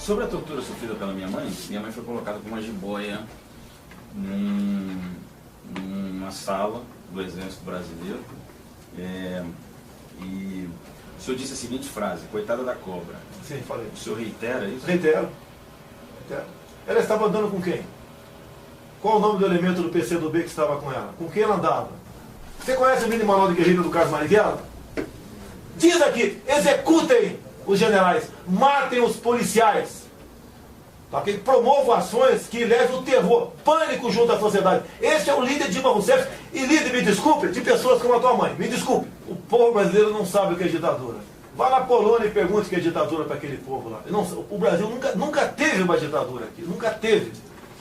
Sobre a tortura sofrida pela minha mãe foi colocada com uma jiboia numa sala do Exército Brasileiro. E o senhor disse a seguinte frase: coitada da cobra. Sim, falei. O senhor reitera isso? Reitero. Ela estava andando com quem? Qual o nome do elemento do PCdoB que estava com ela? Com quem ela andava? Você conhece o mini manual de guerrilha do Carlos Marighella? Diz aqui: executem os generais, matem os policiais. Tá? Que promovam ações que levem o terror, pânico junto à sociedade. Esse é o líder Dilma Rousseff. E líder, me desculpe, de pessoas como a tua mãe. Me desculpe. O povo brasileiro não sabe o que é ditadura. Vá na Polônia e pergunte o que é ditadura para aquele povo lá. Não, o Brasil nunca teve uma ditadura aqui. Nunca teve.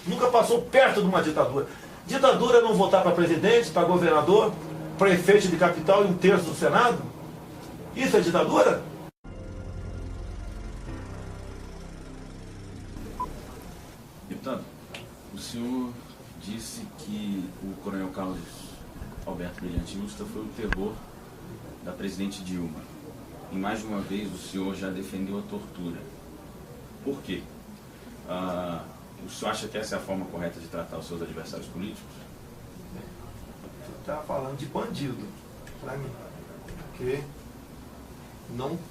Nunca passou perto de uma ditadura. Ditadura é não votar para presidente, para governador, prefeito de capital e 1/3 do Senado? Isso é ditadura? Deputado, o senhor disse que o coronel Carlos Alberto Brilhante Ustra foi o terror da presidente Dilma. E mais de uma vez o senhor já defendeu a tortura. Por quê? O senhor acha que essa é a forma correta de tratar os seus adversários políticos? Você está falando de bandido, para mim. Porque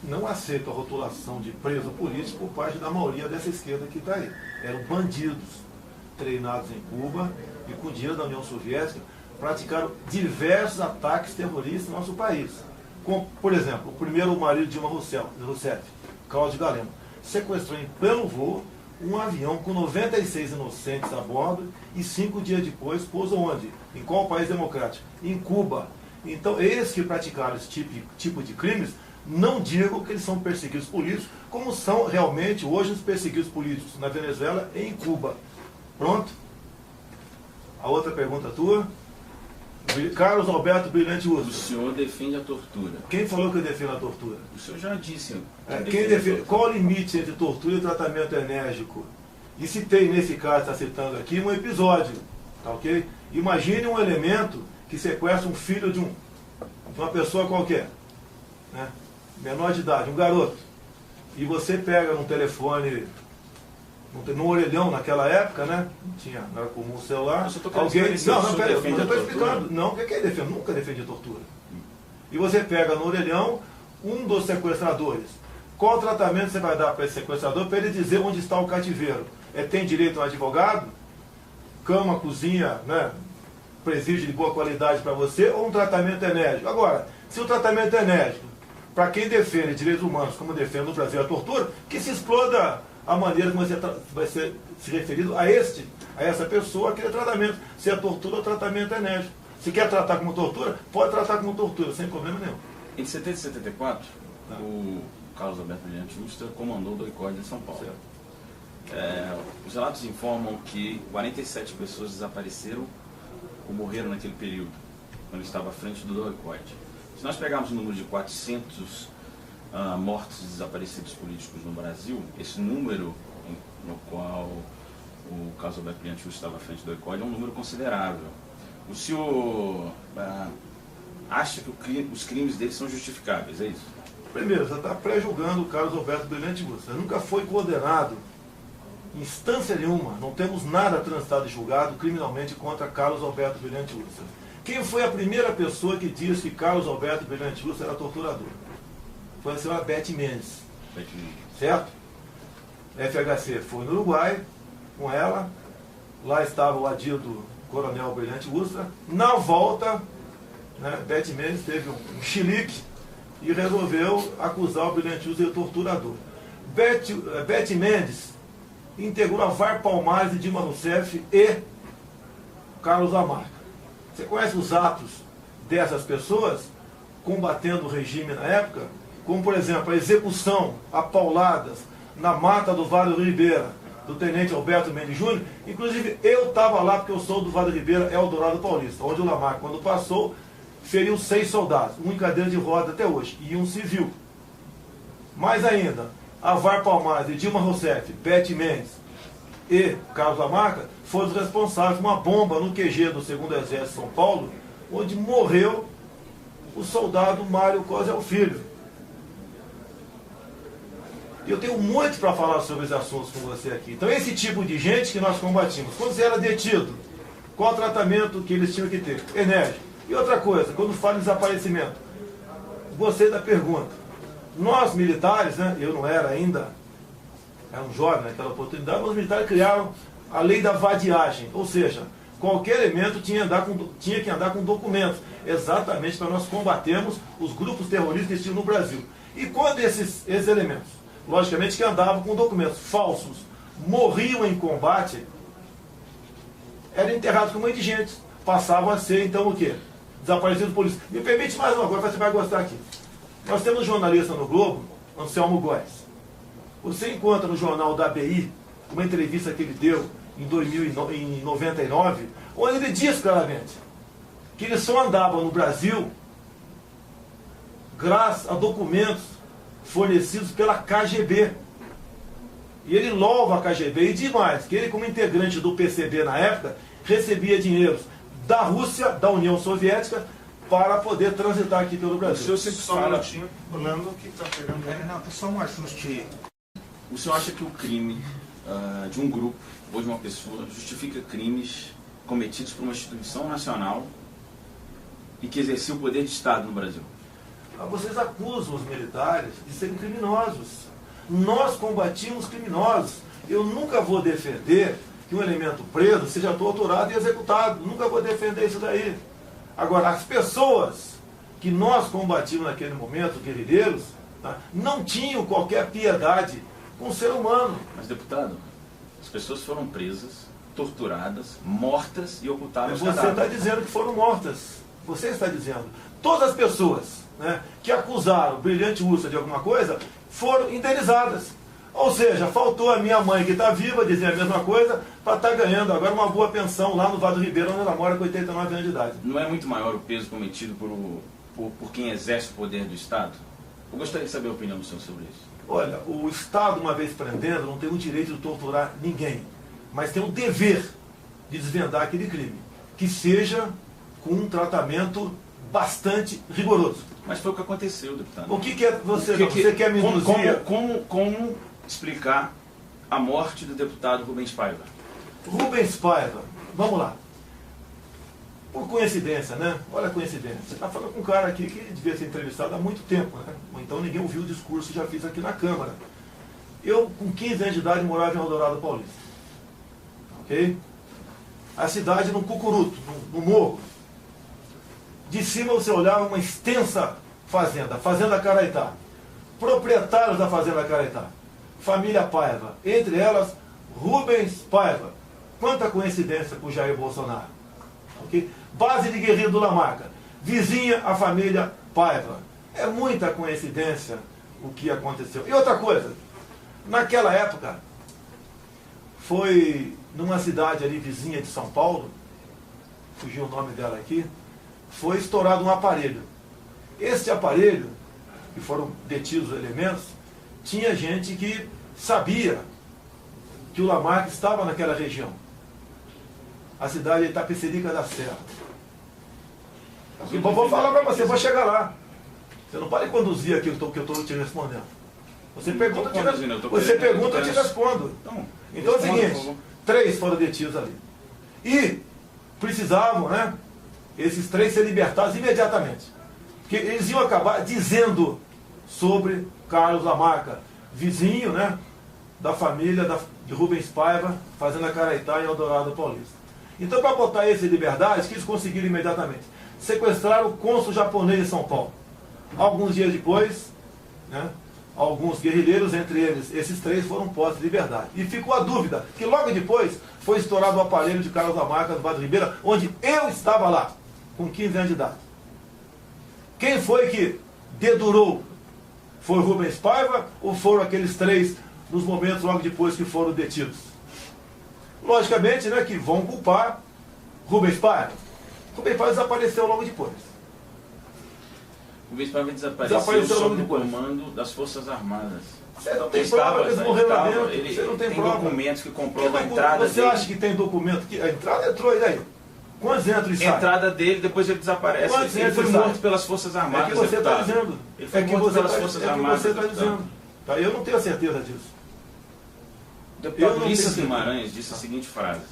não aceito a rotulação de preso político por parte da maioria dessa esquerda que está aí. Eram bandidos treinados em Cuba e com dinheiro da União Soviética praticaram diversos ataques terroristas no nosso país. Como, por exemplo, o primeiro marido de Dilma Rousseff, Cláudio Galeno, sequestrou em pleno voo um avião com 96 inocentes a bordo e 5 dias depois pousou onde? Em qual país democrático? Em Cuba. Então, esses que praticaram esse tipo de crimes, não digo que eles são perseguidos políticos, como são realmente hoje os perseguidos políticos na Venezuela e em Cuba. Pronto? A outra pergunta tua? Carlos Alberto Brilhante Ustra. O senhor defende a tortura. Quem falou que eu defendo a tortura? O senhor já disse. Quem defende? Qual o limite entre tortura e tratamento enérgico? E citei nesse caso, está citando aqui, um episódio. Tá ok? Imagine um elemento que sequestra um filho de uma pessoa qualquer, né? Menor de idade, um garoto. E você pega no telefone, no orelhão naquela época, né? Não era comum o celular. Alguém. Não, peraí, eu já estou explicando. Não, o que é defender? Nunca defendi tortura. E você pega no orelhão um dos sequestradores. Qual tratamento você vai dar para esse sequestrador para ele dizer onde está o cativeiro? Tem direito a um advogado? Cama, cozinha, né? Presídio de boa qualidade para você, ou um tratamento enérgico? Agora, se o tratamento é enérgico, para quem defende direitos humanos, como defende no Brasil a tortura, que se exploda a maneira como você vai ser se referido a essa pessoa, aquele tratamento. Se é tortura ou tratamento enérgico. Se quer tratar como tortura, pode tratar como tortura, sem problema nenhum. Em 70 e 74, o Carlos Alberto Brilhante Ustra comandou o doicode em São Paulo. Os relatos informam que 47 pessoas desapareceram ou morreram naquele período, quando ele estava à frente do doicode. Se nós pegarmos o número de 400 mortos e desaparecidos políticos no Brasil, esse número no qual o Carlos Alberto Brilhante Ustra estava à frente do doicode é um número considerável. O senhor acha que os crimes dele são justificáveis, é isso? Primeiro, você está pré-julgando o Carlos Alberto Brilhante Ustra. Nunca foi condenado, em instância nenhuma, não temos nada transitado e julgado criminalmente contra Carlos Alberto Brilhante Ustra. Quem foi a primeira pessoa que disse que Carlos Alberto Brilhante Ustra era torturador? Foi a senhora Beth Mendes. Certo? FHC foi no Uruguai, com ela. Lá estava o adido coronel Brilhante Ustra. Na volta, né, Beth Mendes teve um chilique e resolveu acusar o Brilhante Ustra de torturador. Beth Mendes integrou a VAR Palmares de Dilma Rousseff e Carlos Lamarca. Você conhece os atos dessas pessoas combatendo o regime na época? Como, por exemplo, a execução a pauladas na mata do Vale do Ribeira, do tenente Alberto Mendes Júnior. Inclusive, eu estava lá porque eu sou do Vale do Ribeira, Eldorado Paulista, onde o Lamarca, quando passou, feriu 6 soldados, um em cadeira de roda até hoje, e um civil. Mais ainda, a VAR Palmares de Dilma Rousseff, Beth Mendes e Carlos Lamarca foram os responsáveis por uma bomba no QG do 2º Exército de São Paulo, onde morreu o soldado Mário Cosel Filho. Eu tenho muito para falar sobre os assuntos com você aqui. Então, esse tipo de gente que nós combatimos. Quando você era detido, qual o tratamento que eles tinham que ter? Enérgico. E outra coisa, quando fala em desaparecimento, gostei da pergunta. Nós, militares, né, eu não era ainda, era um jovem naquela oportunidade, mas os militares criaram a lei da vadiagem. Ou seja, qualquer elemento tinha que andar com documentos, exatamente para nós combatermos os grupos terroristas que existiam no Brasil. E quando esses elementos, logicamente que andavam com documentos falsos, morriam em combate, eram enterrados com um monte de gente, passavam a ser, então, o quê? Desaparecidos políticos. Me permite mais uma coisa, você vai gostar aqui. Nós temos um jornalista no Globo, Anselmo Góes. Você encontra no jornal da ABI uma entrevista que ele deu em 99, onde ele diz claramente que ele só andava no Brasil graças a documentos fornecidos pela KGB. E ele louva a KGB e diz mais, que ele, como integrante do PCB na época, recebia dinheiros da Rússia, da União Soviética, para poder transitar aqui pelo Brasil. O senhor sempre só um minutinho, Orlando, que está pegando. Não, só um ajuste. O senhor acha que o crime de um grupo ou de uma pessoa justifica crimes cometidos por uma instituição nacional e que exercia o poder de Estado no Brasil? Vocês acusam os militares de serem criminosos. Nós combatimos criminosos. Eu nunca vou defender que um elemento preso seja torturado e executado. Nunca vou defender isso daí. Agora, as pessoas que nós combatimos naquele momento, guerrilheiros, tá, não tinham qualquer piedade com o ser humano. Mas, deputado, as pessoas foram presas, torturadas, mortas e ocultadas. Você está dizendo que foram mortas. Você está dizendo. Todas as pessoas, né, que acusaram o Brilhante Ursula de alguma coisa foram indenizadas. Ou seja, faltou a minha mãe, que está viva, dizer a mesma coisa, para estar ganhando agora uma boa pensão lá no Vado Ribeiro, onde ela mora com 89 anos de idade. Não é muito maior o peso cometido por quem exerce o poder do Estado? Eu gostaria de saber a opinião do senhor sobre isso. Olha, o Estado, uma vez prendendo, não tem o direito de torturar ninguém, mas tem o dever de desvendar aquele crime, que seja com um tratamento bastante rigoroso. Mas foi o que aconteceu, deputado. O que é você quer me induzir? Como explicar a morte do deputado Rubens Paiva? Rubens Paiva, vamos lá. Por coincidência, né? Olha a coincidência. Você está falando com um cara aqui que devia ser entrevistado há muito tempo, né? Então ninguém ouviu o discurso que já fiz aqui na Câmara. Eu, com 15 anos de idade, morava em Eldorado Paulista. Ok? A cidade no Cucuruto, no morro. De cima você olhava uma extensa fazenda, Fazenda Caraitá. Proprietários da Fazenda Caraitá. Família Paiva. Entre elas, Rubens Paiva. Quanta coincidência com o Jair Bolsonaro. Okay? Base de Guerreiro do Lamarca. Vizinha a família Paiva. É muita coincidência o que aconteceu. E outra coisa, naquela época, foi numa cidade ali vizinha de São Paulo, fugiu o nome dela aqui, foi estourado um aparelho. Este aparelho, que foram detidos os elementos, tinha gente que sabia que o Lamarca estava naquela região. A cidade de Itapecerica da Serra. E vou falar para você, vou chegar lá. Você não pode conduzir aquilo que eu estou te respondendo. Você pergunta, eu te respondo. Então é o seguinte, 3 foram detidos ali. E precisavam, né, esses 3 ser libertados imediatamente. Porque eles iam acabar dizendo sobre Carlos Lamarca, vizinho, né, da família de Rubens Paiva, Fazenda Caraitá em Eldorado Paulista. Então, para botar esse em liberdade, que eles conseguiram imediatamente? Sequestraram o cônsul japonês em São Paulo. Alguns dias depois, né, alguns guerrilheiros, entre eles, esses 3 foram postos em liberdade. E ficou a dúvida, que logo depois foi estourado o aparelho de Carlos Lamarca no Vado Ribeira, onde eu estava lá, com 15 anos de idade. Quem foi que dedurou? Foi Rubens Paiva ou foram aqueles 3 nos momentos logo depois que foram detidos? Logicamente, né, que vão culpar Rubens Paiva. Rubens Paiva desapareceu logo depois. Rubens Paiva desapareceu sob o comando das Forças Armadas. Você não tem prova que eles morreram lá dentro. Você não tem prova. Documentos que comprovam a entrada Você dele. acha que tem documento? Que a entrada entrou, e daí? Quantos entram e saem? Entrada dele, depois ele desaparece. Ele foi morto pelas Forças Armadas. É que você está dizendo. Ele foi morto pelas Forças Armadas. É que você está dizendo. Tá? Eu não tenho certeza disso. O deputado Ulisses Guimarães disse a seguinte frase: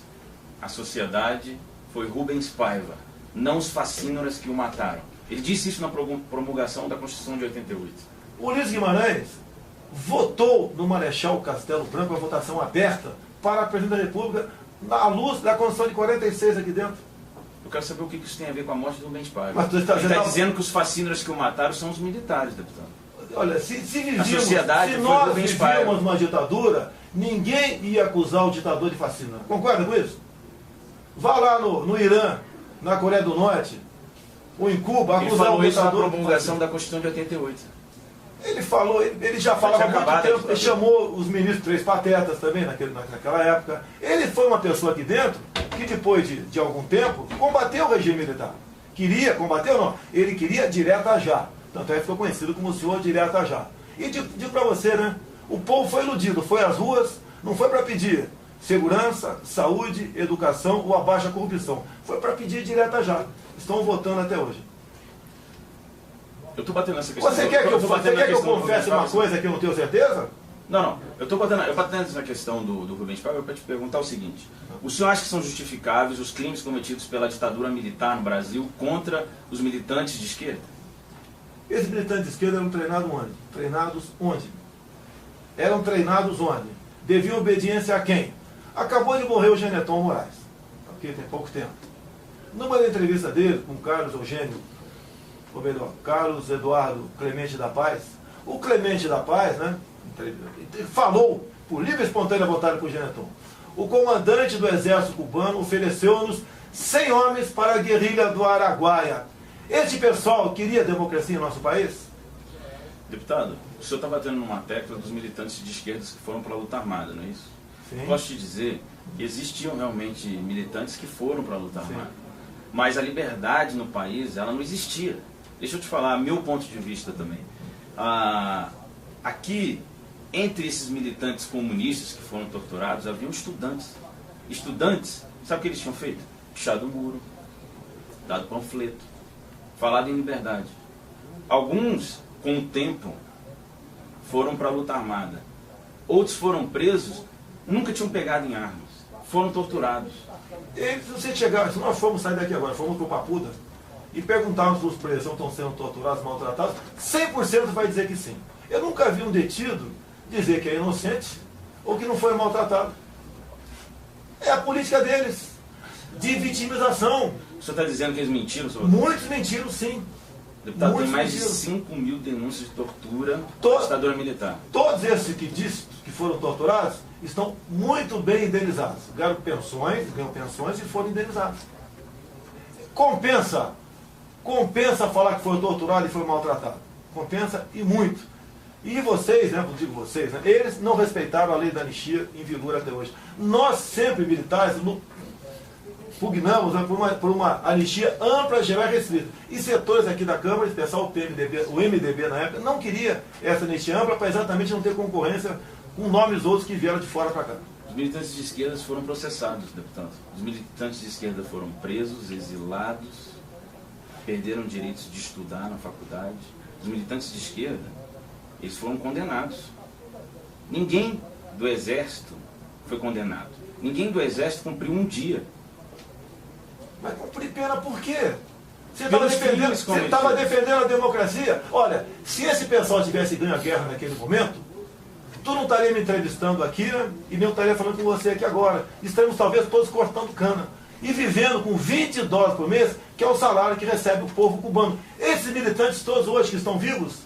a sociedade foi Rubens Paiva, não os fascínoras que o mataram. Ele disse isso na promulgação da Constituição de 88. O Ulisses Guimarães votou no Marechal Castelo Branco a votação aberta para a Presidente da República à luz da Constituição de 46 aqui dentro. Eu quero saber o que isso tem a ver com a morte do Rubens Paiva. Mas ele está dizendo que os fascínoras que o mataram são os militares, deputado. Olha, se nós vivíamos uma ditadura, ninguém ia acusar o ditador de fascínio. Concorda com isso? Vá lá no Irã, na Coreia do Norte, ou em Cuba, acusar o ditador. Ele falou isso na promulgação da Constituição de 88. Ele falou, ele já falava há muito tempo, ele chamou os ministros três patetas também naquela época. Ele foi uma pessoa aqui dentro que depois de algum tempo combateu o regime militar. Queria combater ou não? Ele queria direta já. Tanto é que ficou conhecido como o senhor direta já. E digo para você, né? O povo foi iludido, foi às ruas, não foi para pedir segurança, saúde, educação ou abaixo a corrupção. Foi para pedir direta já. Estão votando até hoje. Eu estou batendo nessa questão. Você quer que eu confesse uma coisa que eu não tenho certeza? Não. Eu estou batendo nessa questão do Rubens Paiva para te perguntar o seguinte. O senhor acha que são justificáveis os crimes cometidos pela ditadura militar no Brasil contra os militantes de esquerda? Esses militantes de esquerda eram treinados onde? Treinados onde? Eram treinados onde? Deviam obediência a quem? Acabou de morrer o Geneton Moraes. Aqui tem pouco tempo. Numa entrevista dele com Carlos Eduardo Clemente da Paz, o Clemente da Paz, né, falou, por livre e espontânea vontade por Geneton, o comandante do exército cubano ofereceu-nos 100 homens para a guerrilha do Araguaia. Este pessoal queria democracia em nosso país? Deputado, o senhor está batendo numa tecla dos militantes de esquerda que foram para a luta armada, não é isso? Sim. Posso te dizer que existiam realmente militantes que foram para a luta armada. Mas a liberdade no país, ela não existia. Deixa eu te falar, meu ponto de vista também. Aqui, entre esses militantes comunistas que foram torturados, haviam estudantes. Estudantes, sabe o que eles tinham feito? Pichado o muro, dado panfleto, falado em liberdade. Alguns, com o tempo, foram para a luta armada. Outros foram presos, nunca tinham pegado em armas. Foram torturados. Se nós formos sair daqui agora, formos para o Papuda, e perguntarmos para os presos se estão sendo torturados, maltratados, 100% vai dizer que sim. Eu nunca vi um detido dizer que é inocente ou que não foi maltratado. É a política deles, de vitimização. O senhor está dizendo que eles mentiram sobre Muitos mentiram, sim. Deputado, tem mais de 5 mil denúncias de tortura da ditadura militar. Todos esses que foram torturados estão muito bem indenizados. Ganham pensões e foram indenizados. Compensa falar que foi torturado e foi maltratado. Compensa e muito. E vocês, né, eu digo vocês, né, eles não respeitaram a lei da anistia em vigor até hoje. Nós sempre, militares, pugnamos, né, por uma anistia ampla, geral e restrita. E setores aqui da Câmara, em especial o MDB na época, não queria essa anistia ampla para exatamente não ter concorrência com nomes outros que vieram de fora para cá. Os militantes de esquerda foram processados, deputado. Os militantes de esquerda foram presos, exilados, perderam direitos de estudar na faculdade. Os militantes de esquerda, eles foram condenados. Ninguém do Exército foi condenado. Ninguém do Exército cumpriu um dia. Mas cumprir pena por quê? Você estava defendendo a democracia? Olha, se esse pessoal tivesse ganho a guerra naquele momento, tu não estaria me entrevistando aqui, né? E nem eu estaria falando com você aqui agora. Estaremos talvez todos cortando cana. E vivendo com $20 por mês, que é o salário que recebe o povo cubano. Esses militantes todos hoje que estão vivos,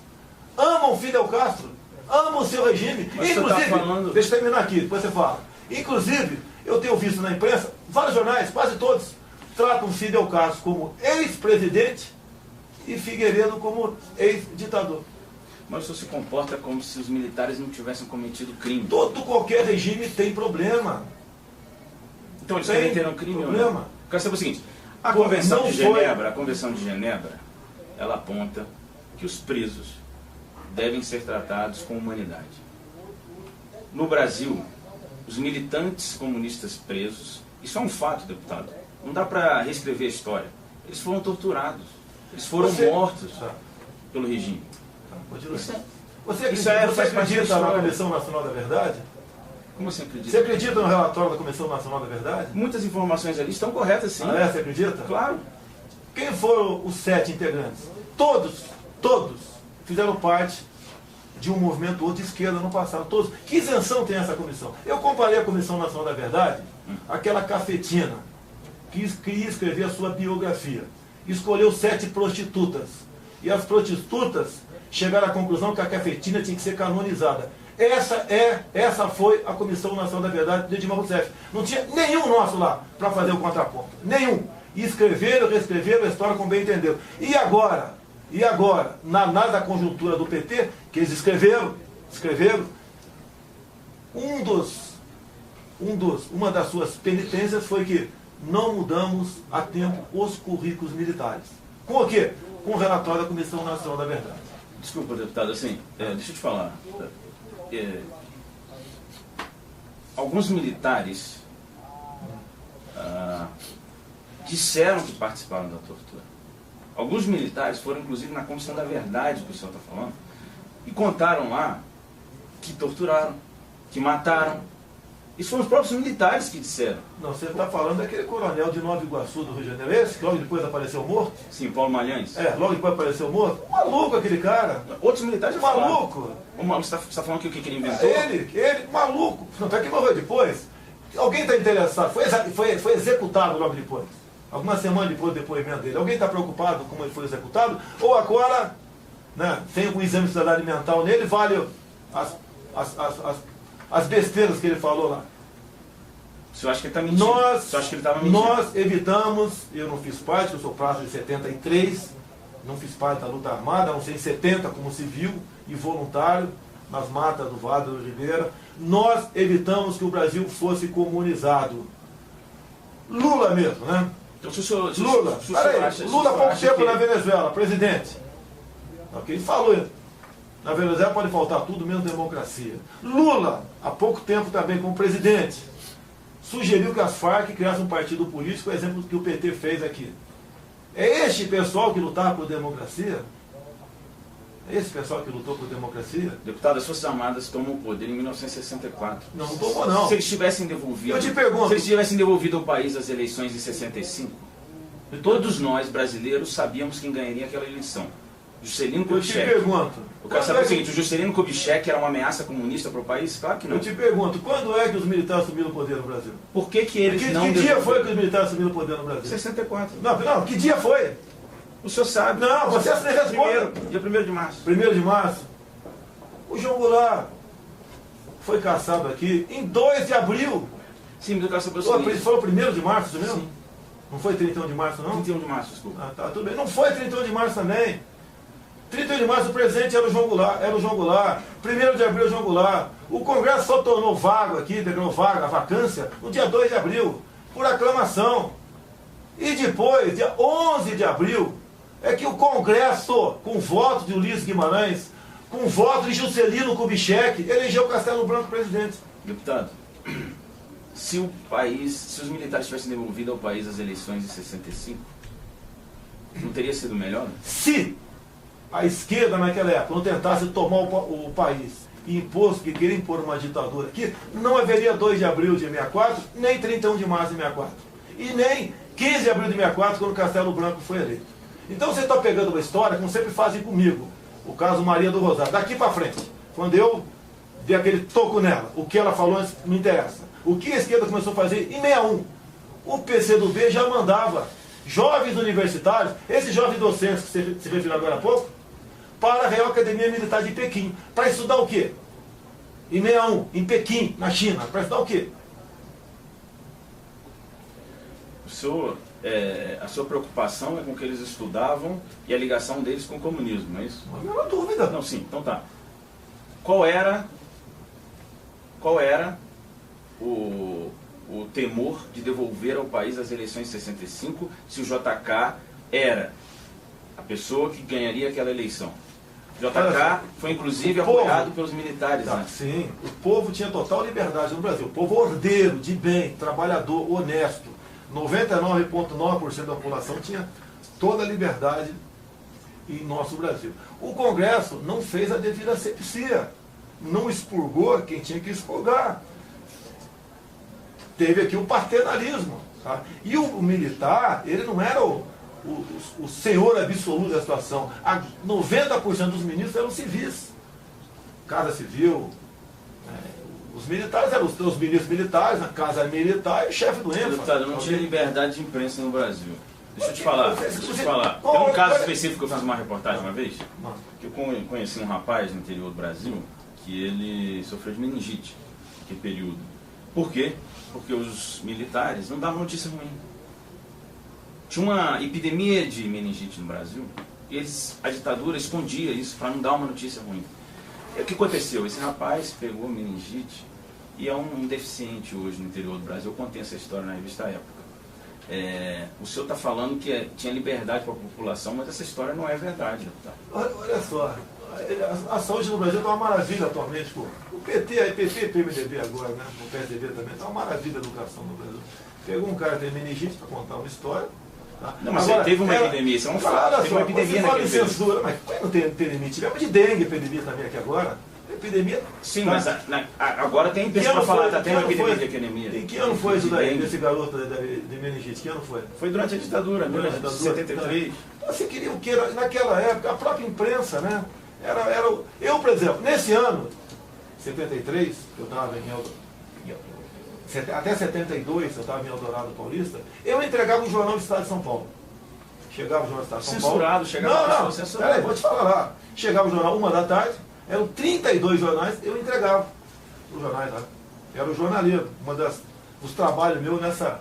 amam Fidel Castro, amam o seu regime. Mas inclusive, falando... deixa eu terminar aqui, depois você fala. Inclusive, eu tenho visto na imprensa, vários jornais, quase todos, tratam Fidel Castro como ex-presidente e Figueiredo como ex-ditador. Mas o senhor se comporta como se os militares não tivessem cometido crime. Qualquer regime tem problema. Então eles cometeram crime problema. ou não? Quero saber o seguinte, a Convenção de Genebra, ela aponta que os presos devem ser tratados com humanidade. No Brasil, os militantes comunistas presos, isso é um fato, deputado, não dá para reescrever a história. Eles foram torturados, eles foram mortos pelo regime. Você Isso acredita na Comissão Nacional da Verdade? Como você acredita? Você acredita no relatório da Comissão Nacional da Verdade? Muitas informações ali estão corretas, sim. Ah, você acredita? Claro. Quem foram os 7 integrantes? Todos fizeram parte de um movimento ou de esquerda no passado. Todos. Que isenção tem essa comissão? Eu comparei a Comissão Nacional da Verdade àquela cafetina que queria escrever a sua biografia. Escolheu 7 prostitutas. E as prostitutas chegaram à conclusão que a cafetina tinha que ser canonizada. Essa foi a Comissão Nacional da Verdade de Dilma Rousseff. Não tinha nenhum nosso lá para fazer o contraponto. Nenhum. E escreveram, reescreveram a história como bem entenderam. E agora, na análise da conjuntura do PT, que eles escreveram, uma das suas penitências foi que não mudamos a tempo os currículos militares. Com o quê? Com o relatório da Comissão Nacional da Verdade. Desculpa, deputado, assim, deixa eu te falar. Alguns militares disseram que participaram da tortura. Alguns militares foram, inclusive, na Comissão da Verdade, que o senhor está falando, e contaram lá que torturaram, que mataram. Isso foram os próprios militares que disseram. Não, você está falando daquele coronel de Nova Iguaçu do Rio de Janeiro, esse que logo depois apareceu morto? Sim, Paulo Malhães. Logo depois apareceu morto. Maluco aquele cara. Outros militares já maluco. Falaram. Você está falando que o que ele inventou? Ele, maluco. Não é que morreu depois. Alguém está interessado. Foi executado logo depois. Algumas semanas depois do depoimento dele. Alguém está preocupado como ele foi executado? Ou agora, né, tem um exame de cidadania mental nele, vale as besteiras que ele falou lá. O senhor acha que ele está mentindo? O senhor acha que ele estava mentindo? Nós evitamos, eu não fiz parte, eu sou prazo de 73, não fiz parte da luta armada, não sei, em 70 como civil e voluntário, nas matas do Vale do Ribeira. Nós evitamos que o Brasil fosse comunizado. Lula mesmo, né? Então, se o senhor, Lula, Lula há pouco tempo na Venezuela, presidente. O que ele falou, na Venezuela pode faltar tudo, menos democracia. Lula, há pouco tempo também como presidente, sugeriu que as Farc criassem um partido político, o exemplo que o PT fez aqui. É este pessoal que lutava por democracia? É esse pessoal que lutou por democracia? Deputado, as Forças Armadas tomam o poder em 1964. Não tomou, não. Se eles tivessem devolvido... Eu te pergunto... Se eles tivessem devolvido ao país as eleições em 65, todos nós, brasileiros, sabíamos quem ganharia aquela eleição. Juscelino Kubitschek. Eu te pergunto... Eu quero saber o seguinte, o Juscelino Kubitschek era uma ameaça comunista para o país? Claro que não. Eu te pergunto, quando é que os militares assumiram o poder no Brasil? Por que eles não... Que dia foi que os militares assumiram o poder no Brasil? 64. Não, que dia foi? O senhor sabe. Não, você responde. Dia 1º de março. 1º de março. O João Goulart foi caçado aqui em 2 de abril. Sim, mas eu quero saber o seguinte. Foi o 1º de março, isso mesmo? Sim. Não foi 31 de março, não? 31 de março, desculpa. Ah, tá, tudo bem. Não foi 31 de março também. 31 de março o presidente era o João Goulart. 1º de abril o João Goulart. O Congresso só tornou vago aqui, declarou vaga, a vacância, no dia 2 de abril, por aclamação. E depois, dia 11 de abril, é que o Congresso, com voto de Ulisses Guimarães, com voto de Juscelino Kubitschek, elegeu Castelo Branco presidente. Deputado, se os militares tivessem devolvido ao país as eleições de 65, não teria sido melhor? Se a esquerda naquela época não tentasse tomar o país e que queria impor uma ditadura aqui, não haveria 2 de abril de 64, nem 31 de março de 64. E nem 15 de abril de 64, quando Castelo Branco foi eleito. Então você está pegando uma história, como sempre fazem comigo, o caso Maria do Rosário, daqui para frente, quando eu dei aquele toco nela, o que ela falou antes não interessa. O que a esquerda começou a fazer em 61, o PCdoB já mandava jovens universitários, esses jovens docentes que você se referiu agora há pouco, para a Real Academia Militar de Pequim, para estudar o quê? Em 61, em Pequim, na China, para estudar o quê? A sua preocupação é com o que eles estudavam e a ligação deles com o comunismo, não é isso? Não há nenhuma dúvida. Não, sim, então tá. Qual era o temor de devolver ao país as eleições de 65 se o JK era a pessoa que ganharia aquela eleição? O JK foi inclusive apoiado pelos militares. Tá, né? Sim, o povo tinha total liberdade no Brasil. O povo ordeiro, de bem, trabalhador, honesto. 99,9% da população tinha toda a liberdade em nosso Brasil. O Congresso não fez a devida asepsia, não expurgou quem tinha que expurgar. Teve aqui o paternalismo. Tá? E o militar, ele não era o senhor absoluto da situação. 90% dos ministros eram civis. Casa Civil, os militares eram os ministros militares, a Casa Militar e o chefe do ENFA. Não tinha liberdade de imprensa no Brasil. Deixa eu te falar. Tem um caso específico que eu fiz uma reportagem uma vez, que eu conheci um rapaz no interior do Brasil, que ele sofreu de meningite naquele período. Por quê? Porque os militares não davam notícia ruim. Tinha uma epidemia de meningite no Brasil, e a ditadura escondia isso para não dar uma notícia ruim. E o que aconteceu? Esse rapaz pegou meningite e é um deficiente hoje no interior do Brasil. Eu contei essa história na revista Época. O senhor está falando que tinha liberdade para a população, mas essa história não é verdade. Tá? Olha só, a saúde no Brasil está uma maravilha atualmente. Pô. O PT e PMDB agora, né? O PSDB também está uma maravilha a educação no Brasil. Pegou um cara que tem meningite para contar uma história. Tá? Não, mas agora, teve uma epidemia, isso é um fato. Teve uma epidemia naquele período. Censura, mas não tem limite. Tivemos de dengue epidemia também aqui agora. Epidemia. Sim, tá? Mas agora tem pessoa para falar, tem uma epidemia de epidemia. Em que ano foi isso daí, desse garoto de meningite? Que ano foi? Foi durante a ditadura, em 73. Você queria o que? Naquela época, a própria imprensa, né? Eu, por exemplo, nesse ano, 73, eu estava até 72, eu estava em Eldorado Paulista, eu entregava o jornal do Estado de São Paulo. Chegava o jornal do Estado de São Paulo. Censurado, chegava censurado. Peraí, vou te falar lá. Chegava o jornal 1 da tarde, eram 32 jornais, eu entregava os jornais lá. Era o jornalismo, dos trabalhos meus nessa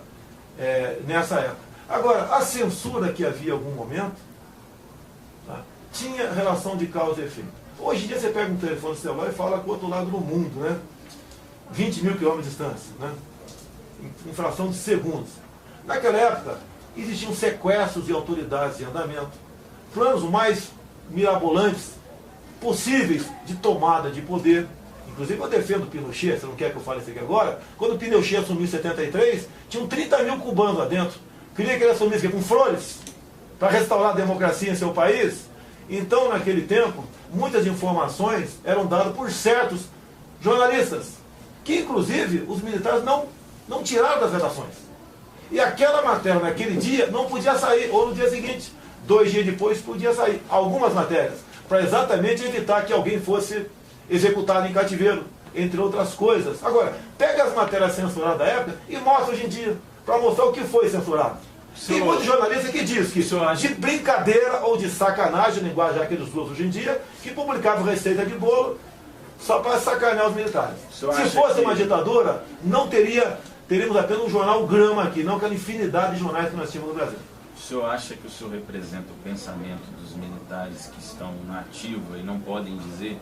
época. Agora, a censura que havia em algum momento, tá, tinha relação de causa e efeito. Hoje em dia você pega um telefone celular e fala com o outro lado do mundo, né? 20 mil quilômetros de distância, né? Em fração de segundos. Naquela época, existiam sequestros de autoridades em andamento, planos mais mirabolantes possíveis de tomada de poder. Inclusive eu defendo o Pinochet, você não quer que eu fale isso aqui agora? Quando o Pinochet assumiu em 73, tinham 30 mil cubanos lá dentro. Queria que ele assumisse com flores para restaurar a democracia em seu país. Então, naquele tempo, muitas informações eram dadas por certos jornalistas, que inclusive os militares não tiraram das redações. E aquela matéria naquele dia não podia sair, ou no dia seguinte, 2 dias depois podia sair. Algumas matérias, para exatamente evitar que alguém fosse executado em cativeiro, entre outras coisas. Agora, pega as matérias censuradas da época e mostra hoje em dia, para mostrar o que foi censurado. Tem muitos jornalistas que diz que de brincadeira ou de sacanagem, linguagem que eles usam hoje em dia, que publicavam receita de bolo só para sacanear os militares. Se fosse uma ditadura, não teríamos apenas um jornal Grama aqui, não aquela infinidade de jornais que nós tínhamos no Brasil. O senhor acha que o senhor representa o pensamento dos militares que estão na ativa e não podem dizer?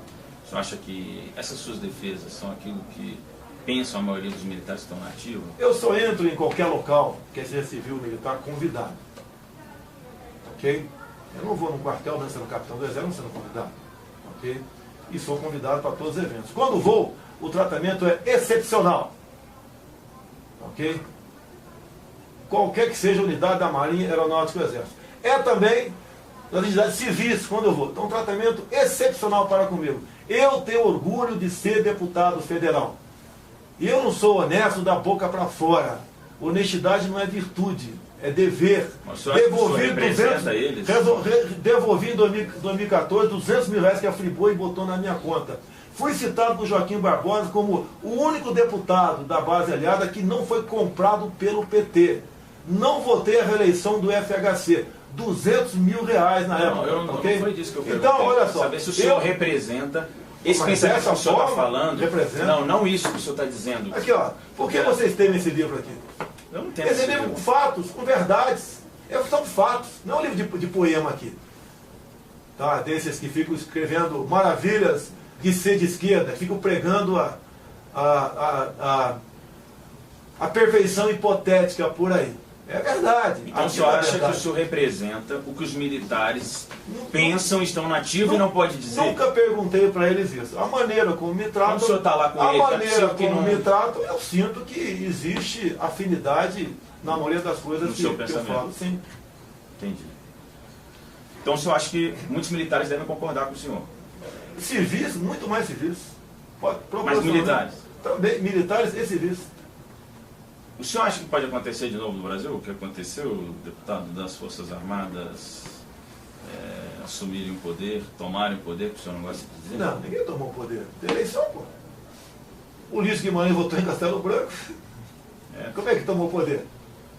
O senhor acha que essas suas defesas são aquilo que pensam a maioria dos militares que estão na ativa? Eu só entro em qualquer local, quer seja civil ou militar, convidado. Ok? Eu não vou num quartel não sendo capitão do exército, não sendo convidado. Ok? E sou convidado para todos os eventos. Quando vou, o tratamento é excepcional. Ok? Qualquer que seja a unidade da Marinha, Aeronáutica e Exército. É também das entidades civis, quando eu vou. Então, um tratamento excepcional para comigo. Eu tenho orgulho de ser deputado federal. E eu não sou honesto da boca para fora. Honestidade não é virtude, é dever. Devolvi em 2014 200 mil reais que a Friboi botou na minha conta. Fui citado por Joaquim Barbosa como o único deputado da base aliada que não foi comprado pelo PT. Não votei a reeleição do FHC. 200 mil reais na época. Não foi disso que eu perguntei. Então, olha só. Saber se o senhor representa esse pensamento que o senhor está falando. Representa. Não isso que o senhor está dizendo. Aqui, ó. Por que vocês temem esse livro aqui? Eu não tenho esse livro com fatos, com verdades. São fatos. Não é um livro de poema aqui. Tá? Desses que ficam escrevendo maravilhas de ser de esquerda, ficam pregando a perfeição hipotética por aí. É verdade. Então o senhor acha que o senhor representa o que os militares pensam, estão na ativa e não pode dizer? Nunca perguntei para eles isso. A maneira como me tratam, quando o senhor está lá com a eles, maneira como me tratam, eu sinto que existe afinidade na maioria das coisas que eu falo. Sim. Entendi. Então o senhor acha que muitos militares devem concordar com o senhor? Civis, muito mais civis. Mas militares? Também, militares e civis. O senhor acha que pode acontecer de novo no Brasil? O que aconteceu, deputado, das Forças Armadas assumirem o poder, tomarem o poder, que o senhor não gosta de dizer? Não, ninguém tomou o poder. Tem eleição, pô. O Ulisses Guimarães votou em Castelo Branco. Como é que tomou o poder?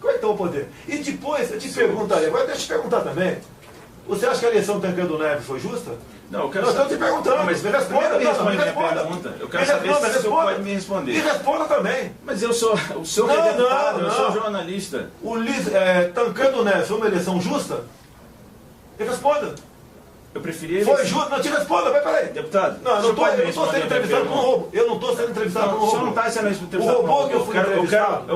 Como é que tomou o poder? E depois, eu te perguntaria, agora deixa eu te perguntar também. Você acha que a eleição do Tancredo Neves foi justa? Não, eu quero Nós saber. estamos te perguntando, Mas me responda, me responde minha pergunta. Eu quero saber se o senhor pode me responder. Me responda também. Mas eu sou, o senhor que é deputado, eu sou jornalista. O Tancredo Neves foi uma eleição justa? Me responda. Eu preferia... Foi justo? Não te responda, vai, peraí. Deputado, não, eu não estou sendo entrevistado por um robô. Eu não estou sendo entrevistado por um robô. O senhor não está sendo entrevistado por um robô. O robô que eu fui entrevistado...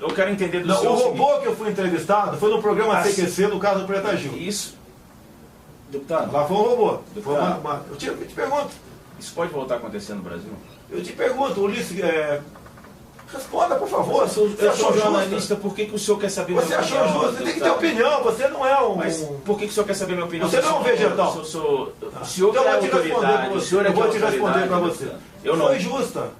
Eu quero entender do senhor. O robô que eu fui entrevistado foi no programa CQC do caso do Preta Gil. Isso. Deputado. Lá foi um robô. Deputado. Eu te pergunto. Isso pode voltar a acontecer no Brasil? Eu te pergunto, Ulisses... Responda, por favor. Eu sou jornalista, por que o senhor quer saber minha opinião? Você achou justo? Você tem que ter opinião, você não é um... Mas por que o senhor quer saber minha opinião? Você não é um vegetal. O senhor então é a eu vou te autoridade, o senhor é eu vou te responder para autoridade, você. Eu não. Foi justa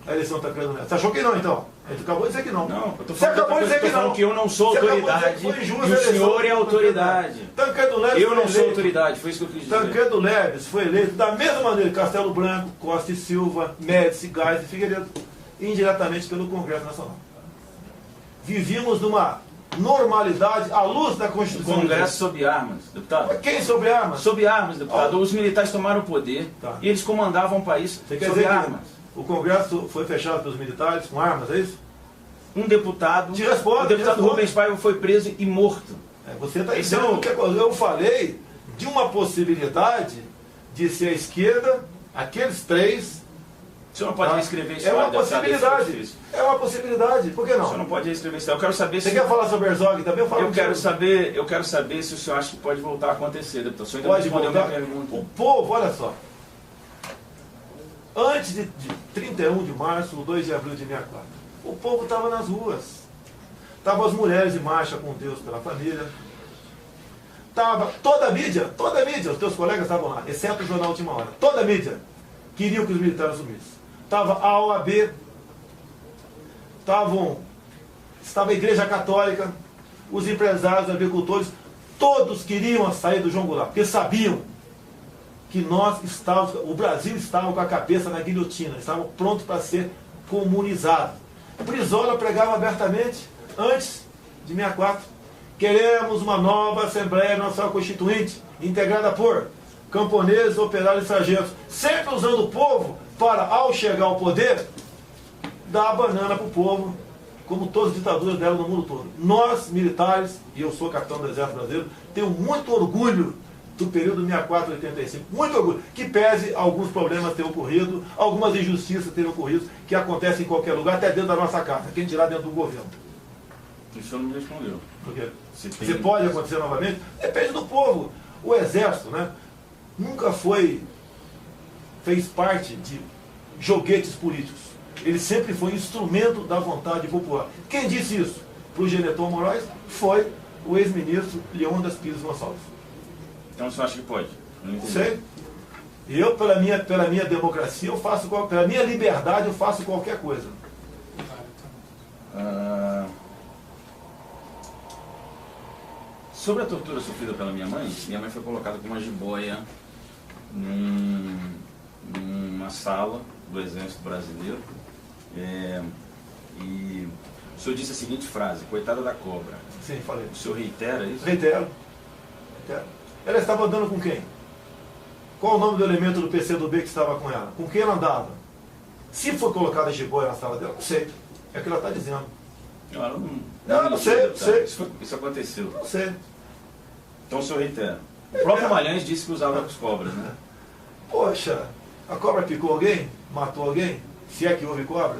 a eleição do Tancredo Neves. Você achou que não, então? A gente acabou de dizer que não. Não, eu tô Você acabou de dizer que não. Que eu não sou autoridade e o senhor é autoridade. Tancredo Neves eu não sou autoridade, foi isso que eu quis dizer. Tancredo Neves foi eleito da mesma maneira que Castelo Branco, Costa e Silva, Médici, Gás e Figueiredo, indiretamente pelo Congresso Nacional. Vivíamos numa normalidade à luz da Constituição. O Congresso sob armas, deputado. Quem sob armas? Sob armas, deputado. Os militares tomaram o poder e eles comandavam o país sob armas. O Congresso foi fechado pelos militares com armas, é isso? Um deputado, te responde, o deputado Rubens Paiva foi preso e morto. Você está dizendo que eu falei de uma possibilidade de ser a esquerda, aqueles três. O senhor não pode reescrever isso. É uma possibilidade. É uma possibilidade. Por que não? O senhor não pode reescrever isso. Eu quero saber se... Você quer falar sobre Herzog também? Eu quero saber se o senhor acha que pode voltar a acontecer, deputado. O senhor ainda pode não respondeu voltar. Minha pergunta. O povo, olha só. Antes de 31 de março, 2 de abril de 64, o povo estava nas ruas. Estavam as mulheres de marcha com Deus pela família. Estava toda a mídia, os teus colegas estavam lá, exceto o jornal Última Hora. Toda a mídia queriam que os militares assumissem. Estava a OAB, estava a Igreja Católica, os empresários, os agricultores, todos queriam sair do João Goulart, porque sabiam que o Brasil estava com a cabeça na guilhotina, estava pronto para ser comunizado. Brizola pregava abertamente, antes de 64, queremos uma nova Assembleia Nacional Constituinte, integrada por camponeses, operários e sargentos, sempre usando o povo para, ao chegar ao poder, dar a banana para o povo, como todas as ditaduras deram no mundo todo. Nós, militares, e eu sou capitão do Exército Brasileiro, tenho muito orgulho do período 64 a 85, muito orgulho, que pese alguns problemas terem ocorrido, algumas injustiças terem ocorrido, que acontecem em qualquer lugar, até dentro da nossa casa, quem dirá dentro do governo. O senhor não me respondeu. Por quê? Você pode acontecer novamente? Depende do povo. O Exército, nunca fez parte de joguetes políticos. Ele sempre foi instrumento da vontade popular. Quem disse isso para o Geneton Moraes foi o ex-ministro Leônidas Pires Gonçalves. Então o senhor acha que pode? Não sei. Eu, pela minha democracia, pela minha liberdade, eu faço qualquer coisa. Sobre a tortura sofrida pela minha mãe foi colocada com uma jiboia numa sala do Exército Brasileiro. E o senhor disse a seguinte frase: coitada da cobra. Sim, falei. O senhor reitera isso? Reitero. Ela estava andando com quem? Qual o nome do elemento do PCdoB que estava com ela? Com quem ela andava? Se foi colocada jiboia na sala dela, não sei. É o que ela está dizendo. Não sei. Isso aconteceu. Não sei. Então o senhor reitera. O próprio Malhães disse que usava as cobras, né? Poxa, a cobra picou alguém? Matou alguém? Se é que houve cobra?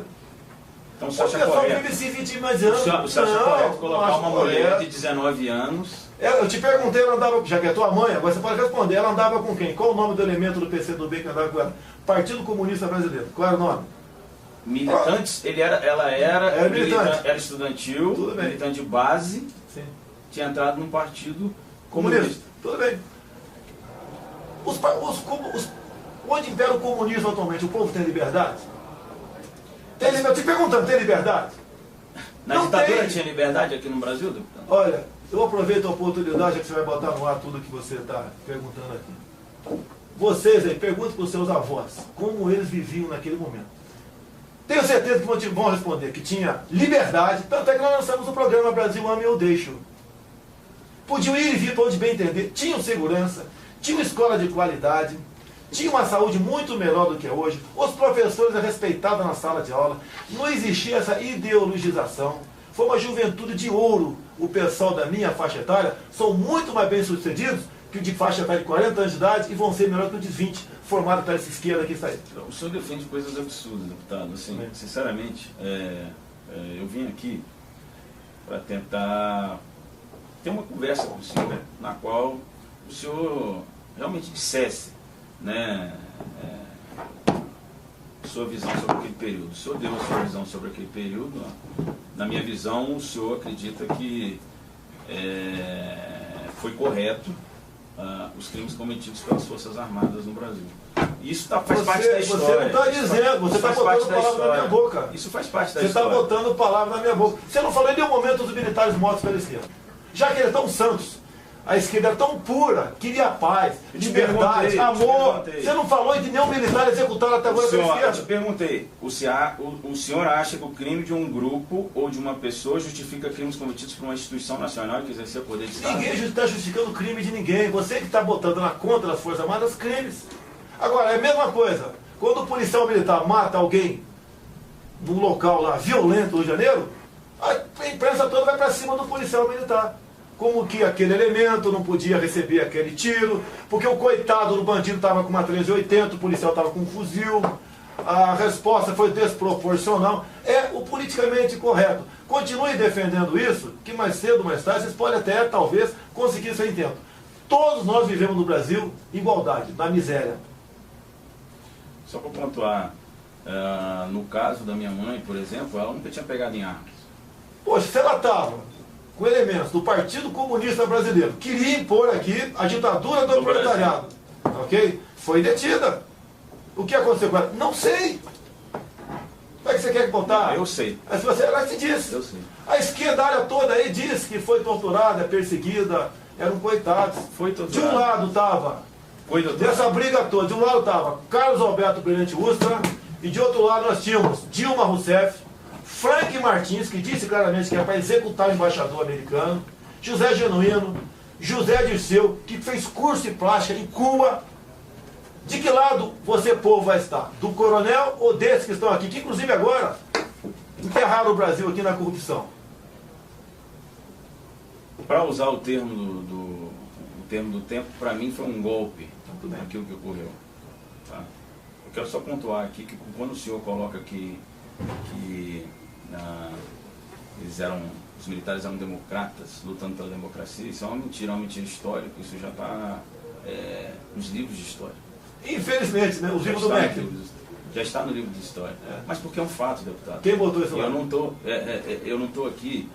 Então o senhor acha correto? Vive se vitimizando. O senhor acha correto colocar uma mulher de 19 anos? Eu te perguntei, ela andava, já que é tua mãe, agora você pode responder, ela andava com quem? Qual o nome do elemento do PCdoB que andava com ela? Partido Comunista Brasileiro. Qual era o nome? Militantes, ela era militante. Era estudantil, militante de base, sim, tinha entrado num partido comunista. Tudo bem. Onde impera o comunismo atualmente, o povo tem liberdade? Tem liberdade? Te perguntando, tem liberdade? Na Não ditadura tem. tinha liberdade aqui no Brasil, deputado? Olha, eu aproveito a oportunidade que você vai botar no ar tudo que você está perguntando aqui. Vocês aí, perguntem para os seus avós como eles viviam naquele momento. Tenho certeza que vão responder que tinha liberdade, tanto é que nós lançamos o programa Brasil Ame ou Deixo. Podiam ir e vir para onde bem entender, tinham segurança, tinham escola de qualidade, tinha uma saúde muito melhor do que é hoje, os professores eram respeitados na sala de aula, não existia essa ideologização, foi uma juventude de ouro. O pessoal da minha faixa etária são muito mais bem sucedidos que o de faixa etária de 40 anos de idade e vão ser melhor que o de 20, formado para essa esquerda que está aí. O senhor defende coisas absurdas, deputado. Assim, sinceramente, eu vim aqui para tentar ter uma conversa com o senhor, na qual o senhor realmente dissesse, né, sua visão sobre aquele período. O senhor deu a sua visão sobre aquele período. Na minha visão, o senhor acredita que foi correto os crimes cometidos pelas Forças Armadas no Brasil. Isso faz parte da história. Você não está dizendo, você está botando palavras na minha boca. Isso faz parte da história. Você está botando palavras na minha boca. Você não falou em nenhum momento dos militares mortos pela esquerda. Já que eles são santos, a esquerda é tão pura, queria paz, liberdade, amor. Você não falou de nenhum militar executado até agora pela esquerda. Eu te perguntei, o senhor acha que o crime de um grupo ou de uma pessoa justifica crimes cometidos por uma instituição nacional que exercia poder de Estado? Ninguém está justificando o crime de ninguém. Você que está botando na conta das Forças Armadas crimes. Agora, é a mesma coisa. Quando o policial militar mata alguém num local lá violento no Rio de Janeiro, a imprensa toda vai para cima do policial militar. Como que aquele elemento não podia receber aquele tiro, porque o coitado do bandido estava com uma 1380, o policial estava com um fuzil, a resposta foi desproporcional. É o politicamente correto. Continue defendendo isso, que mais cedo ou mais tarde vocês podem até, talvez, conseguir seu intento. Todos nós vivemos no Brasil igualdade, na miséria. Só para pontuar, no caso da minha mãe, por exemplo, ela nunca tinha pegado em armas. Poxa, se ela estava com elementos do Partido Comunista Brasileiro, queria impor aqui a ditadura do proletariado, ok? Foi detida. O que aconteceu com ela? Não sei. Como é que você quer botar? Eu sei. Mas você, ela te disse. Eu sei. A esquerda área toda aí disse que foi torturada, perseguida, eram coitados. Foi torturada. De um lado estava, dessa briga toda, de um lado estava Carlos Alberto Brilhante Ustra, e de outro lado nós tínhamos Dilma Rousseff, Frank Martins, que disse claramente que era para executar o embaixador americano, José Genuíno, José Dirceu, que fez curso de plástica em Cuba. De que lado você, povo, vai estar? Do coronel ou desses que estão aqui, que inclusive agora enterraram o Brasil aqui na corrupção? Para usar o termo do tempo, para mim foi um golpe aquilo que ocorreu. Tá? Eu quero só pontuar aqui que quando o senhor coloca que os militares eram democratas, lutando pela democracia, isso é uma mentira histórica, isso já está nos livros de história. Infelizmente, né? Os livros do MEC. Já está no livro de história. Mas porque é um fato, deputado. Quem botou isso lá? Eu não estou aqui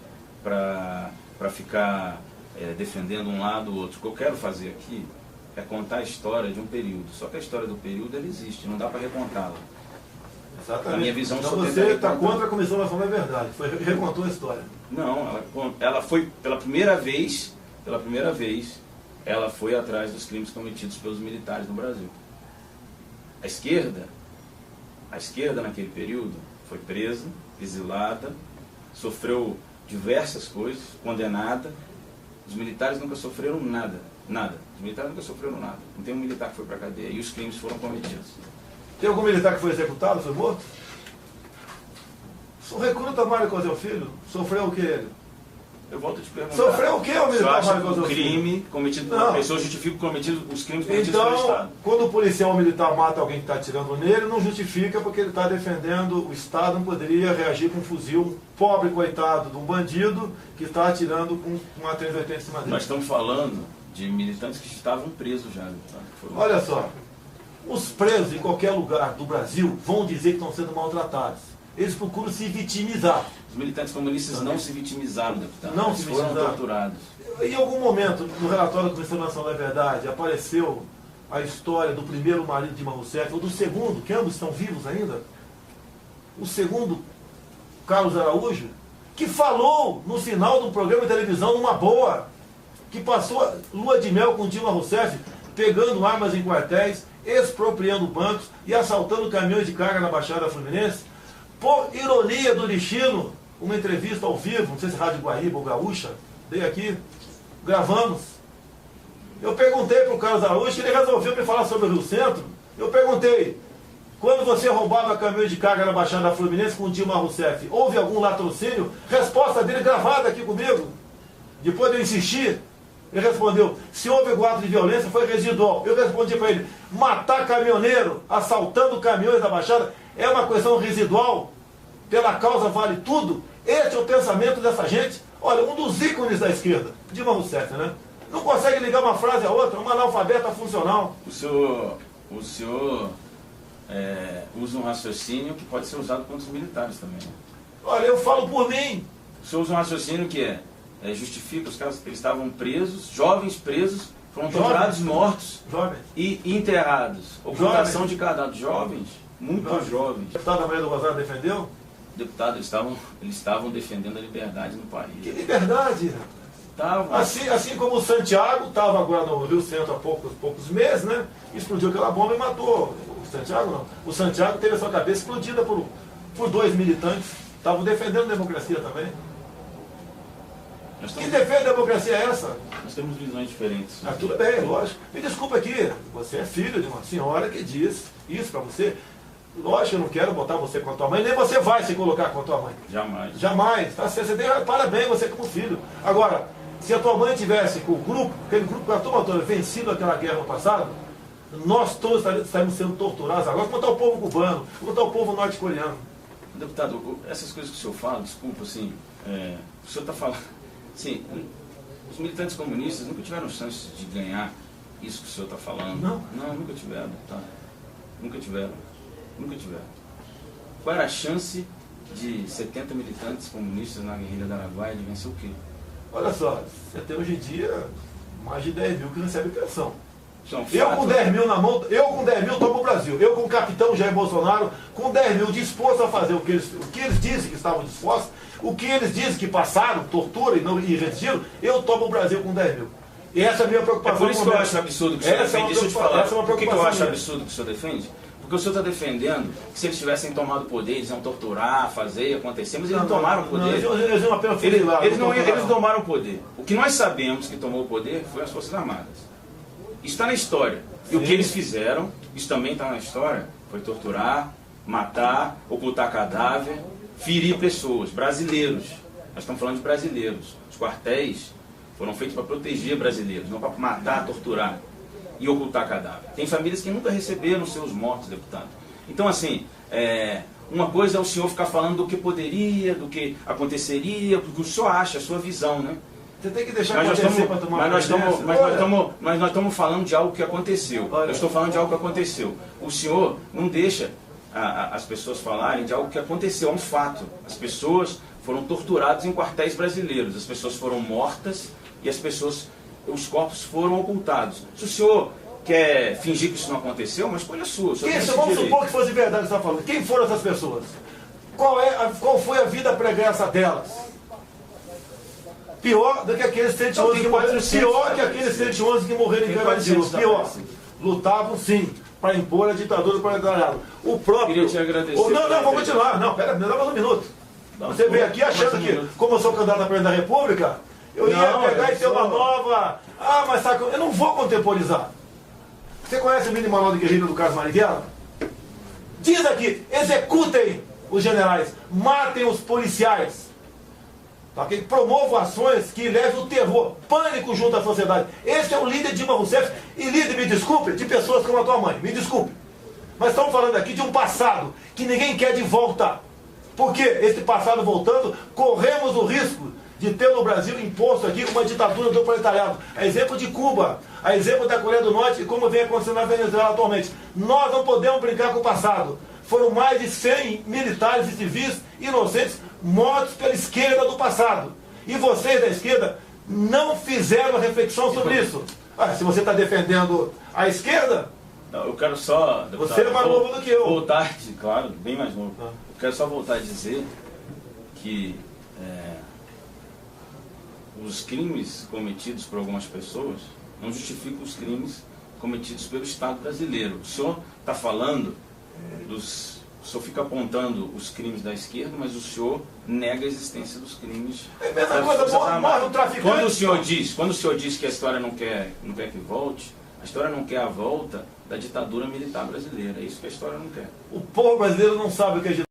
para ficar defendendo um lado ou outro. O que eu quero fazer aqui é contar a história de um período. Só que a história do período ela existe, não dá para recontá-la. Exatamente. A minha visão então você está contra a Comissão Nacional da Verdade. Recontou a história. Não, ela foi pela primeira vez, ela foi atrás dos crimes cometidos pelos militares no Brasil. A esquerda naquele período foi presa, exilada, sofreu diversas coisas, condenada. Os militares nunca sofreram nada. Os militares nunca sofreram nada. Não tem um militar que foi para a cadeia e os crimes foram cometidos. Tem algum militar que foi executado, foi morto? O recruta Mário Cosel Filho sofreu o que ele? Eu volto a te perguntar. Sofreu o que o militar Mário Cosel Filho? O crime cometido por uma pessoa justifica os crimes cometidos pelo Estado. Quando o policial militar mata alguém que está atirando nele, não justifica porque ele está defendendo o Estado, não poderia reagir com um fuzil, um pobre coitado de um bandido que está atirando com uma 380 em cima dele. Nós estamos falando de militantes que estavam presos já. Olha só, os presos em qualquer lugar do Brasil vão dizer que estão sendo maltratados. eles procuram se vitimizar. Os militantes comunistas não se vitimizaram, deputado. Não Eles se foram vitimizaram. torturados. Em algum momento, no relatório da Comissão Nacional da Verdade, apareceu a história do primeiro marido de Dilma Rousseff, ou do segundo, que ambos estão vivos ainda, o segundo, Carlos Araújo, que falou no final de um programa de televisão numa boa, que passou lua de mel com Dilma Rousseff, pegando armas em quartéis, expropriando bancos e assaltando caminhões de carga na Baixada Fluminense. Por ironia do destino, uma entrevista ao vivo, não sei se Rádio Guaíba ou Gaúcha, dei aqui, gravamos. Eu perguntei para o Carlos Araújo, que ele resolveu me falar sobre o Rio Centro. Eu perguntei, quando você roubava caminhões de carga na Baixada Fluminense com Dilma Rousseff, houve algum latrocínio? Resposta dele gravada aqui comigo. Depois de eu insistir, ele respondeu, se houve ato de violência, foi residual. Eu respondi para ele, matar caminhoneiro, assaltando caminhões da Baixada, é uma questão residual? Pela causa vale tudo? Este é o pensamento dessa gente? Olha, um dos ícones da esquerda, Dilma Rousseff, né? Não consegue ligar uma frase a outra, uma analfabeta funcional. O senhor usa um raciocínio que pode ser usado contra os militares também. Né? Olha, eu falo por mim. O senhor usa um raciocínio que justifica os caras, eles estavam presos, jovens presos, foram torturados, mortos Jovens. e enterrados. Ocultação de cadáveres. Jovens, muito jovens. O deputado Maria do Rosário defendeu? Deputado, eles estavam defendendo a liberdade no país. Que liberdade! Estavam. Assim como o Santiago estava agora no Rio Centro há poucos meses, né? Explodiu aquela bomba e matou. O Santiago não. O Santiago teve a sua cabeça explodida por 2 militantes. Estavam defendendo a democracia também. Que defende a democracia é essa? Nós temos visões diferentes. Ah, tudo bem, lógico. Me desculpa aqui, você é filho de uma senhora que diz isso para você. Lógico, eu não quero botar você com a tua mãe, nem você vai se colocar com a tua mãe. Jamais. Jamais. Tá? Você tem parabéns, você como filho. Agora, se a tua mãe tivesse com o grupo, aquele grupo com a turma toda, vencido aquela guerra no passado, nós todos estaríamos sendo torturados agora, como está o povo cubano, como está o povo norte-coreano. Deputado, essas coisas que o senhor fala, desculpa, assim, o senhor está falando, assim, os militantes comunistas nunca tiveram chance de ganhar isso que o senhor está falando. Não? Não, nunca tiveram, tá? Nunca tiveram. Nunca tiveram. Qual era a chance de 70 militantes comunistas na guerrilha do Araguaia de vencer o quê? Olha só, você tem hoje em dia mais de 10 mil que recebem pensão. Isso é um Eu fato. com 10 mil na mão, eu com 10 mil tomo o Brasil. Eu com o capitão Jair Bolsonaro, com 10 mil disposto a fazer o que eles dizem que estavam dispostos, o que eles dizem que passaram, tortura e resistiram, eu tomo o Brasil com 10 mil. E essa é a minha preocupação. É por isso que eu acho absurdo que o senhor defende. Deixa eu te falar. Por que eu acho absurdo que o senhor defende? Porque o senhor está defendendo que se eles tivessem tomado poder, eles iam torturar, fazer, acontecer, mas eles não tomaram poder. Eles iam apenas funilar. Eles não tomaram poder. O que nós sabemos que tomou o poder foi as Forças Armadas. Isso está na história. E o que eles fizeram, isso também está na história, foi torturar, matar, ocultar cadáver, ferir pessoas, brasileiros. Nós estamos falando de brasileiros. Os quartéis foram feitos para proteger brasileiros, não para matar, torturar e ocultar cadáver. Tem famílias que nunca receberam seus mortos, deputado. Então, assim, uma coisa é o senhor ficar falando do que poderia, do que aconteceria, do que o senhor acha, a sua visão, né? Você tem que deixar acontecer para tomar mas nós estamos falando de algo que aconteceu. Eu estou falando de algo que aconteceu. O senhor não deixa as pessoas falarem de algo que aconteceu, é um fato. As pessoas foram torturadas em quartéis brasileiros, as pessoas foram mortas e os corpos foram ocultados. Se o senhor quer fingir que isso não aconteceu, uma escolha sua. Vamos supor que fosse verdade que você está falando. Quem foram essas pessoas? Qual foi a vida pregressa delas? Pior do que aqueles 111 que morreram. Pior que aqueles 111 que morreram em guerra civil. Pior. Lutavam sim para impor a ditadura do proletariado. O próprio. Queria te agradecer. Não, vou continuar. Não, pera, me dá mais um minuto. Você veio aqui achando que, como eu sou candidato a presidente da República, eu ia pegar e ter uma nova. Ah, mas sabe, eu não vou contemporizar. Você conhece o mini manual de guerrilha do Carlos Marighella? Diz aqui: executem os generais, matem os policiais. Tá? Que promovam ações que levem o terror, pânico junto à sociedade. Esse é o líder Dilma Rousseff. E líder, me desculpe, de pessoas como a tua mãe. Me desculpe. Mas estamos falando aqui de um passado que ninguém quer de volta. Porque esse passado voltando, corremos o risco de ter no Brasil imposto aqui uma ditadura do proletariado. A exemplo de Cuba, a exemplo da Coreia do Norte e como vem acontecendo na Venezuela atualmente. Nós não podemos brincar com o passado. foram mais de 100 militares e civis inocentes mortos pela esquerda do passado. E vocês da esquerda não fizeram reflexão sobre isso. Se você está defendendo a esquerda, não, eu quero só... Deputado, você é mais novo do que eu. Voltar, claro, bem mais novo. Eu quero só voltar a dizer que os crimes cometidos por algumas pessoas não justificam os crimes cometidos pelo Estado brasileiro. O senhor está falando dos... O senhor fica apontando os crimes da esquerda, mas o senhor nega a existência dos crimes. É a mesma coisa, morre um traficante. Quando o senhor diz que a história não quer que volte, a história não quer a volta da ditadura militar brasileira. É isso que a história não quer. O povo brasileiro não sabe o que é ditadura.